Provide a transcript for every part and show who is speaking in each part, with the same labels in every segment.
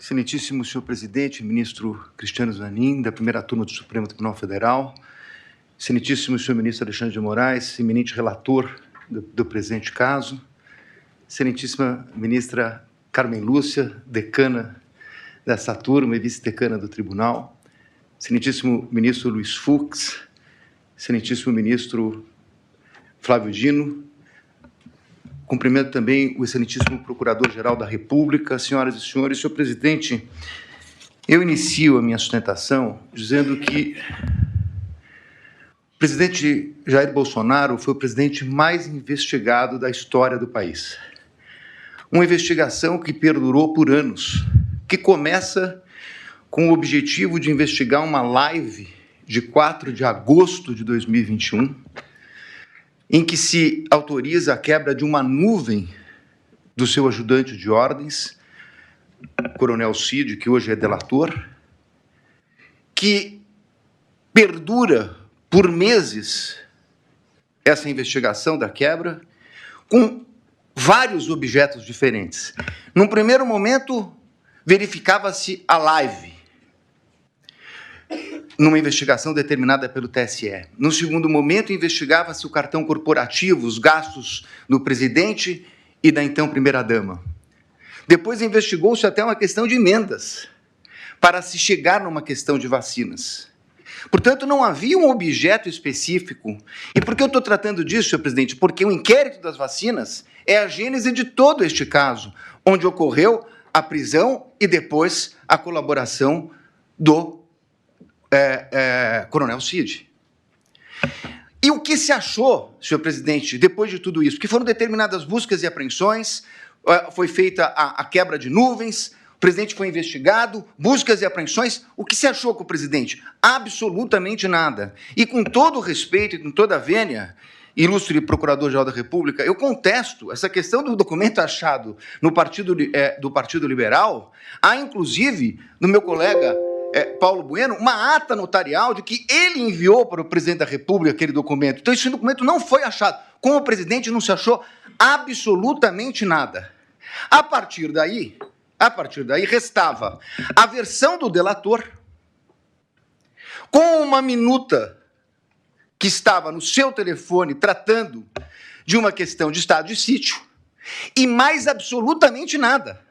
Speaker 1: Excelentíssimo senhor presidente, ministro Cristiano Zanin, da primeira turma do Supremo Tribunal Federal, excelentíssimo senhor ministro Alexandre de Moraes, eminente relator do presente caso, excelentíssima ministra Carmen Lúcia, decana dessa turma e vice-decana do tribunal, excelentíssimo ministro Luiz Fux, excelentíssimo ministro Flávio Dino, cumprimento também o excelentíssimo Procurador-Geral da República, senhoras e senhores. Senhor presidente, eu inicio a minha sustentação dizendo que o presidente Jair Bolsonaro foi o presidente mais investigado da história do país. Uma investigação que perdurou por anos, que começa com o objetivo de investigar uma live de 4 de agosto de 2021, em que se autoriza a quebra de uma nuvem do seu ajudante de ordens, Coronel Cid, que hoje é delator, que perdura por meses essa investigação da quebra, com vários objetos diferentes. Num primeiro momento, verificava-se a live, numa investigação determinada pelo TSE. No segundo momento, investigava-se o cartão corporativo, os gastos do presidente e da então primeira-dama. Depois investigou-se até uma questão de emendas, para se chegar numa questão de vacinas. Portanto, não havia um objeto específico. E por que eu estou tratando disso, senhor presidente? Porque o inquérito das vacinas é a gênese de todo este caso, onde ocorreu a prisão e depois a colaboração do Coronel Cid. E o que se achou, senhor presidente, depois de tudo isso? Que foram determinadas buscas e apreensões, foi feita a quebra de nuvens, o presidente foi investigado, buscas e apreensões. O que se achou com o presidente? Absolutamente nada. E com todo o respeito e com toda a vênia, ilustre Procurador-Geral da República, eu contesto essa questão do documento achado no do Partido Liberal. Há, inclusive, no meu colega Paulo Bueno, uma ata notarial de que ele enviou para o presidente da República aquele documento. Então, esse documento não foi achado. Com o presidente não se achou absolutamente nada. A partir daí, restava a versão do delator, com uma minuta que estava no seu telefone tratando de uma questão de estado de sítio, e mais absolutamente nada.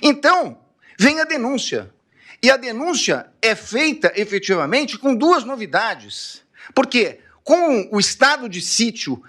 Speaker 1: Então, vem a denúncia. E a denúncia é feita, efetivamente, com duas novidades. Porque, com o estado de sítio,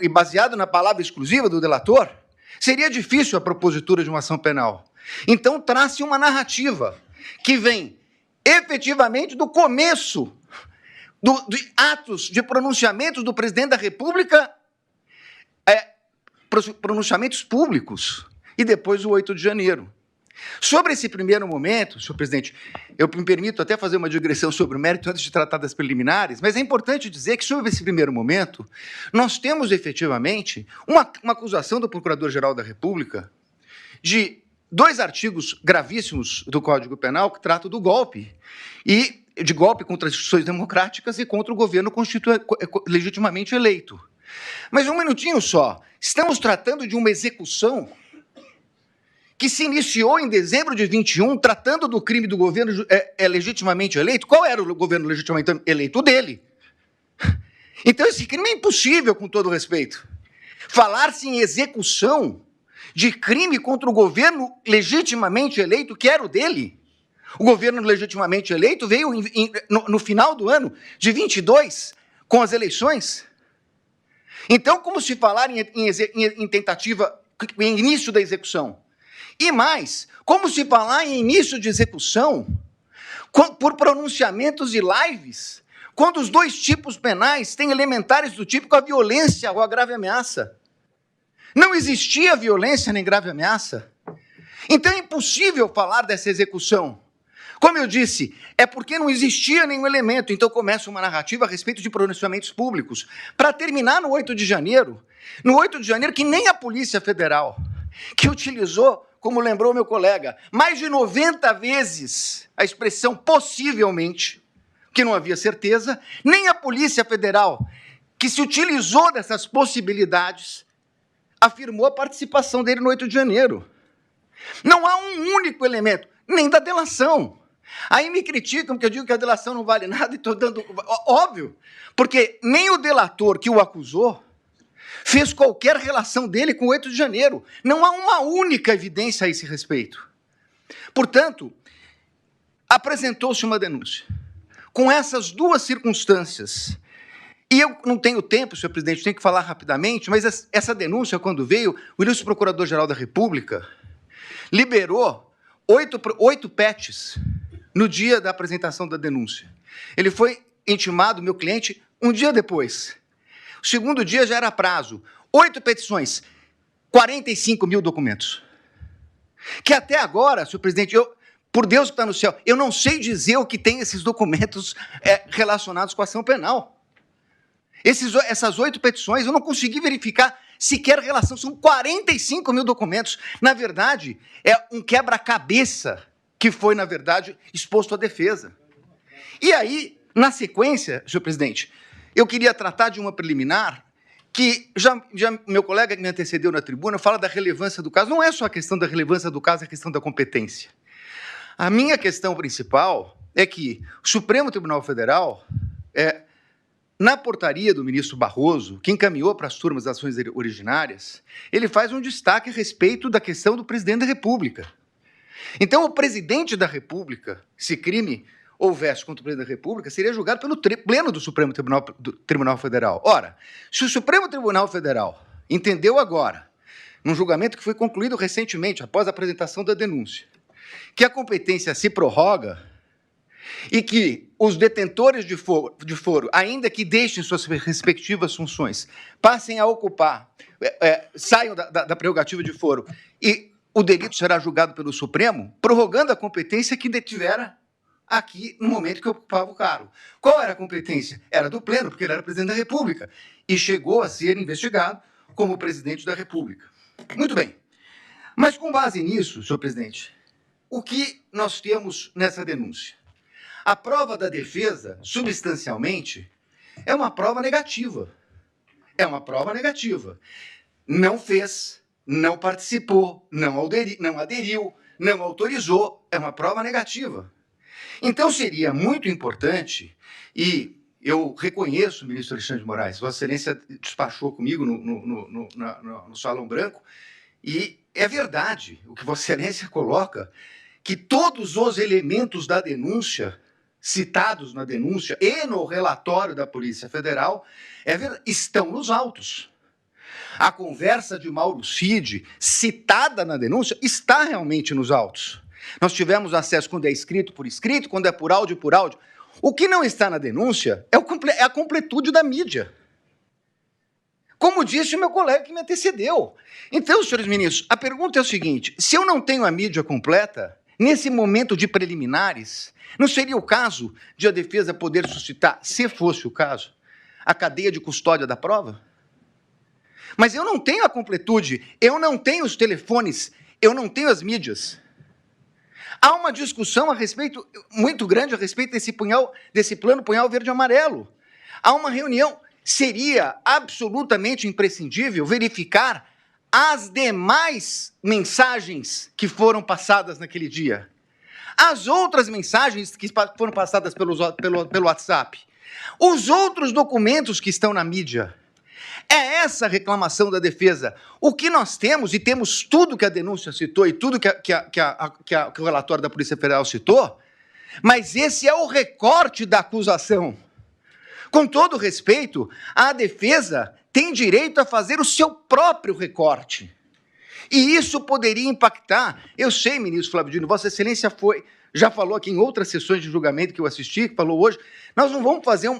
Speaker 1: e baseado na palavra exclusiva do delator, seria difícil a propositura de uma ação penal. Então, traz-se uma narrativa que vem, efetivamente, do começo de atos de pronunciamentos do presidente da República, pronunciamentos públicos, e depois o 8 de janeiro. Sobre esse primeiro momento, senhor presidente, eu me permito até fazer uma digressão sobre o mérito antes de tratar das preliminares, mas é importante dizer que, sobre esse primeiro momento, nós temos, efetivamente, uma acusação do Procurador-Geral da República de 2 artigos gravíssimos do Código Penal que tratam do golpe, e de golpe contra as instituições democráticas e contra o governo legitimamente eleito. Mas um minutinho só, estamos tratando de uma execução que se iniciou em dezembro de 21, tratando do crime do governo legitimamente eleito. Qual era o governo legitimamente eleito? O dele. Então, esse crime é impossível, com todo respeito. Falar-se em execução de crime contra o governo legitimamente eleito, que era o dele. O governo legitimamente eleito veio no final do ano de 22, com as eleições. Então, como se falar em tentativa, em início da execução? E mais, como se falar em início de execução por pronunciamentos de lives, quando os 2 tipos penais têm elementares do tipo a violência ou a grave ameaça? Não existia violência nem grave ameaça. Então é impossível falar dessa execução. Como eu disse, é porque não existia nenhum elemento, então começa uma narrativa a respeito de pronunciamentos públicos. Para terminar no 8 de janeiro, que nem a Polícia Federal, que utilizou, como lembrou meu colega, mais de 90 vezes a expressão possivelmente, que não havia certeza, nem a Polícia Federal, que se utilizou dessas possibilidades, afirmou a participação dele no 8 de janeiro. Não há um único elemento, nem da delação. Aí me criticam porque eu digo que a delação não vale nada e estou dando... Óbvio, porque nem o delator que o acusou fez qualquer relação dele com o 8 de janeiro. Não há uma única evidência a esse respeito. Portanto, apresentou-se uma denúncia. Com essas duas circunstâncias, e eu não tenho tempo, senhor presidente, tenho que falar rapidamente, mas essa denúncia, quando veio, o ilustre Procurador-Geral da República liberou 8 PETs no dia da apresentação da denúncia. Ele foi intimado, meu cliente, um dia depois. O segundo dia já era prazo. 8 petições, 45 mil documentos. Que até agora, senhor presidente, por Deus que está no céu, eu não sei dizer o que tem esses documentos relacionados com a ação penal. Essas 8 petições, eu não consegui verificar sequer relação, são 45 mil documentos. Na verdade, é um quebra-cabeça que foi, na verdade, exposto à defesa. E aí, na sequência, senhor presidente, eu queria tratar de uma preliminar que já meu colega que me antecedeu na tribuna fala da relevância do caso. Não é só a questão da relevância do caso, é a questão da competência. A minha questão principal é que o Supremo Tribunal Federal, na portaria do ministro Barroso, que encaminhou para as turmas das ações originárias, ele faz um destaque a respeito da questão do presidente da República. Então, o presidente da República, se crime houvesse contra o presidente da República, seria julgado pelo pleno do Supremo Tribunal Federal. Ora, se o Supremo Tribunal Federal entendeu agora, num julgamento que foi concluído recentemente, após a apresentação da denúncia, que a competência se prorroga e que os detentores de foro, ainda que deixem suas respectivas funções, passem a ocupar, saiam da prerrogativa de foro, e o delito será julgado pelo Supremo, prorrogando a competência que detivera aqui no momento que ocupava o cargo. Qual era a competência? Era do pleno, porque ele era presidente da República, e chegou a ser investigado como presidente da República. Muito bem. Mas, com base nisso, senhor presidente, o que nós temos nessa denúncia? A prova da defesa, substancialmente, é uma prova negativa. É uma prova negativa. Não fez, não participou, não aderiu, não autorizou. É uma prova negativa. Então, seria muito importante, e eu reconheço, ministro Alexandre de Moraes, Vossa Excelência despachou comigo no Salão Branco, e é verdade o que Vossa Excelência coloca, que todos os elementos da denúncia, citados na denúncia e no relatório da Polícia Federal, estão nos autos. A conversa de Mauro Cid, citada na denúncia, está realmente nos autos. Nós tivemos acesso quando é escrito por escrito, quando é por áudio. O que não está na denúncia é a completude da mídia. Como disse o meu colega que me antecedeu. Então, senhores ministros, a pergunta é o seguinte: se eu não tenho a mídia completa, nesse momento de preliminares, não seria o caso de a defesa poder suscitar, se fosse o caso, a cadeia de custódia da prova? Mas eu não tenho a completude, eu não tenho os telefones, eu não tenho as mídias. Há uma discussão muito grande a respeito desse plano punhal verde e amarelo. Há uma reunião. Seria absolutamente imprescindível verificar as demais mensagens que foram passadas naquele dia. As outras mensagens que foram passadas pelo WhatsApp. Os outros documentos que estão na mídia. É essa a reclamação da defesa. O que nós temos, e temos tudo que a denúncia citou e tudo que o relatório da Polícia Federal citou, mas esse é o recorte da acusação. Com todo respeito, a defesa tem direito a fazer o seu próprio recorte. E isso poderia impactar. Eu sei, ministro Flávio Dino, Vossa Excelência já falou aqui em outras sessões de julgamento que eu assisti, que falou hoje, nós não vamos fazer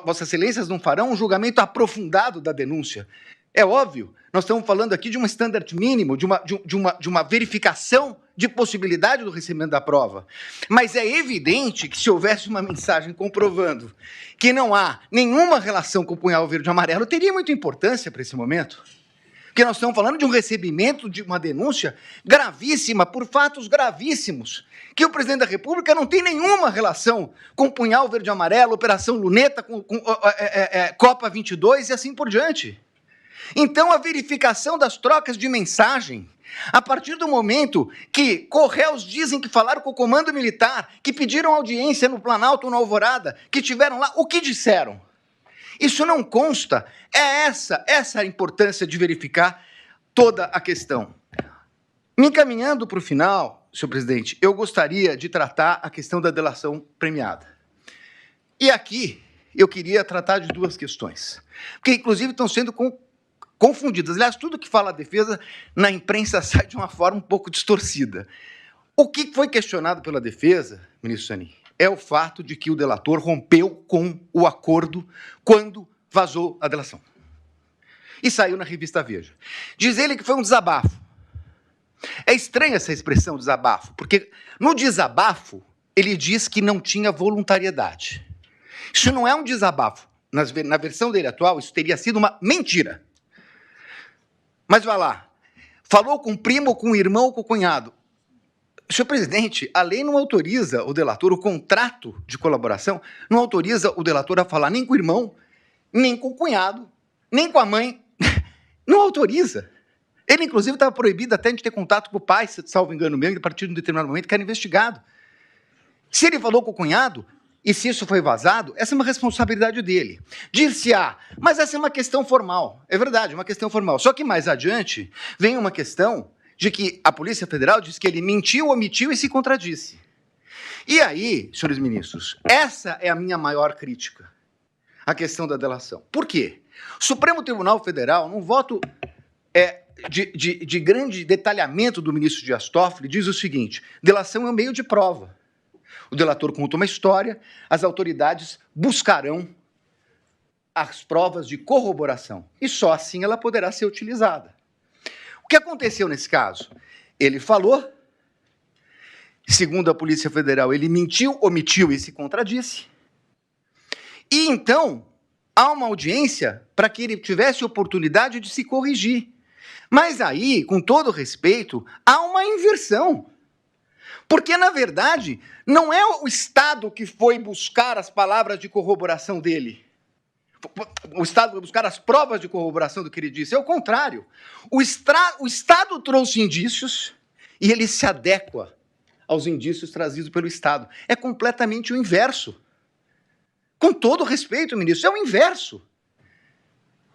Speaker 1: Vossa Excelências não farão um julgamento aprofundado da denúncia. É óbvio, nós estamos falando aqui de um standard mínimo, de uma verificação de possibilidade do recebimento da prova. Mas é evidente que se houvesse uma mensagem comprovando que não há nenhuma relação com o punhal verde e amarelo, teria muita importância para esse momento. Porque nós estamos falando de um recebimento de uma denúncia gravíssima, por fatos gravíssimos, que o presidente da República não tem nenhuma relação com o punhal verde e amarelo, Operação Luneta, com Copa 22 e assim por diante. Então, a verificação das trocas de mensagem, a partir do momento que Correios dizem que falaram com o comando militar, que pediram audiência no Planalto, na Alvorada, que tiveram lá, o que disseram? Isso não consta. É essa a importância de verificar toda a questão. Me encaminhando para o final, senhor presidente, eu gostaria de tratar a questão da delação premiada. E aqui eu queria tratar de duas questões, porque inclusive estão sendo confundidas. Aliás, tudo que fala a defesa na imprensa sai de uma forma um pouco distorcida. O que foi questionado pela defesa, ministro Zanin, é o fato de que o delator rompeu com o acordo quando vazou a delação. E saiu na revista Veja. Diz ele que foi um desabafo. É estranha essa expressão, desabafo, porque no desabafo ele diz que não tinha voluntariedade. Isso não é um desabafo. Na versão dele atual, isso teria sido uma mentira. Mas vai lá. Falou com o primo, com o irmão, com o cunhado. Senhor presidente, a lei não autoriza o delator, o contrato de colaboração, não autoriza o delator a falar nem com o irmão, nem com o cunhado, nem com a mãe. Não autoriza. Ele, inclusive, estava proibido até de ter contato com o pai, se salvo engano mesmo, a partir de um determinado momento que era investigado. Se ele falou com o cunhado, e se isso foi vazado, essa é uma responsabilidade dele. Dir-se-á, mas essa é uma questão formal. É verdade, uma questão formal. Só que mais adiante vem uma questão de que a Polícia Federal diz que ele mentiu, omitiu e se contradisse. E aí, senhores ministros, essa é a minha maior crítica, a questão da delação. Por quê? O Supremo Tribunal Federal, num voto de grande detalhamento do ministro Dias Toffoli, diz o seguinte: delação é um meio de prova. O delator conta uma história, as autoridades buscarão as provas de corroboração, e só assim ela poderá ser utilizada. O que aconteceu nesse caso? Ele falou, segundo a Polícia Federal, ele mentiu, omitiu e se contradisse, e então há uma audiência para que ele tivesse oportunidade de se corrigir. Mas aí, com todo respeito, há uma inversão. Porque, na verdade, não é o Estado que foi buscar as palavras de corroboração dele. O Estado foi buscar as provas de corroboração do que ele disse. É o contrário. O Estado trouxe indícios e ele se adequa aos indícios trazidos pelo Estado. É completamente o inverso. Com todo respeito, ministro, é o inverso.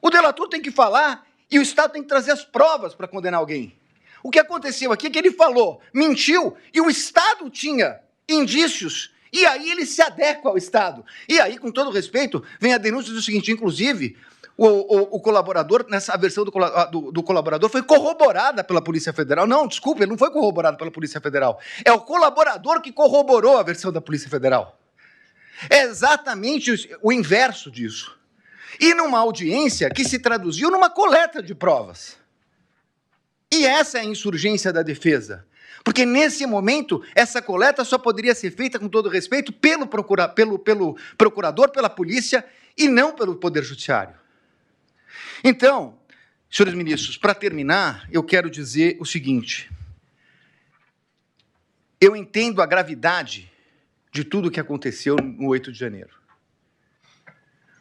Speaker 1: O delator tem que falar e o Estado tem que trazer as provas para condenar alguém. O que aconteceu aqui é que ele falou, mentiu, e o Estado tinha indícios, e aí ele se adequa ao Estado. E aí, com todo respeito, vem a denúncia do seguinte, inclusive, o colaborador, nessa versão do colaborador, foi corroborada pela Polícia Federal. Não, desculpe, ele não foi corroborado pela Polícia Federal. É o colaborador que corroborou a versão da Polícia Federal. É exatamente o inverso disso. E numa audiência que se traduziu numa coleta de provas. E essa é a insurgência da defesa. Porque, nesse momento, essa coleta só poderia ser feita, com todo respeito, pelo procurador, pela polícia, e não pelo Poder Judiciário. Então, senhores ministros, para terminar, eu quero dizer o seguinte. Eu entendo a gravidade de tudo o que aconteceu no 8 de janeiro.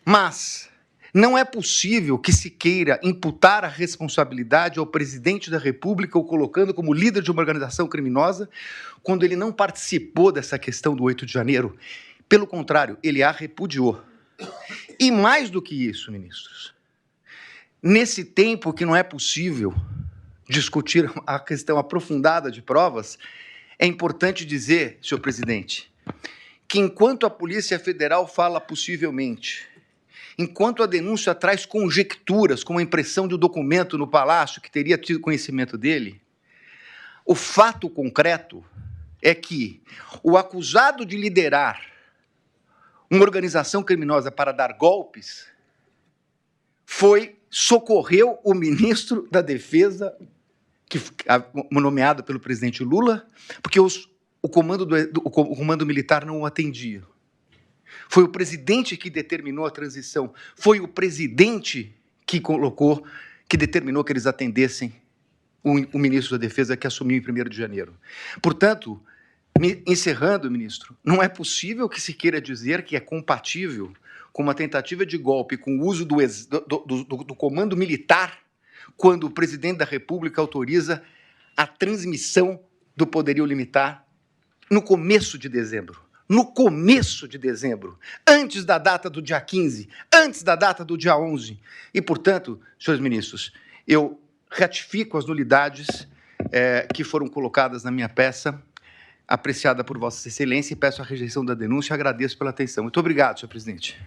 Speaker 1: Mas não é possível que se queira imputar a responsabilidade ao presidente da República ou colocando como líder de uma organização criminosa quando ele não participou dessa questão do 8 de janeiro. Pelo contrário, ele a repudiou. E mais do que isso, ministros, nesse tempo que não é possível discutir a questão aprofundada de provas, é importante dizer, senhor presidente, que enquanto a Polícia Federal fala possivelmente, enquanto a denúncia traz conjecturas, como a impressão de um documento no Palácio que teria tido conhecimento dele, o fato concreto é que o acusado de liderar uma organização criminosa para dar golpes socorreu o ministro da Defesa, nomeado pelo presidente Lula, porque o comando militar não o atendia. Foi o presidente que determinou a transição. Foi o presidente que determinou que eles atendessem o ministro da Defesa que assumiu em 1º de janeiro. Portanto, encerrando, ministro, não é possível que se queira dizer que é compatível com uma tentativa de golpe, com o uso do comando militar quando o presidente da República autoriza a transmissão do poderio limitar no começo de dezembro. No começo de dezembro, antes da data do dia 15, antes da data do dia 11. E, portanto, senhores ministros, eu ratifico as nulidades que foram colocadas na minha peça, apreciada por Vossa Excelência, e peço a rejeição da denúncia e agradeço pela atenção. Muito obrigado, senhor presidente.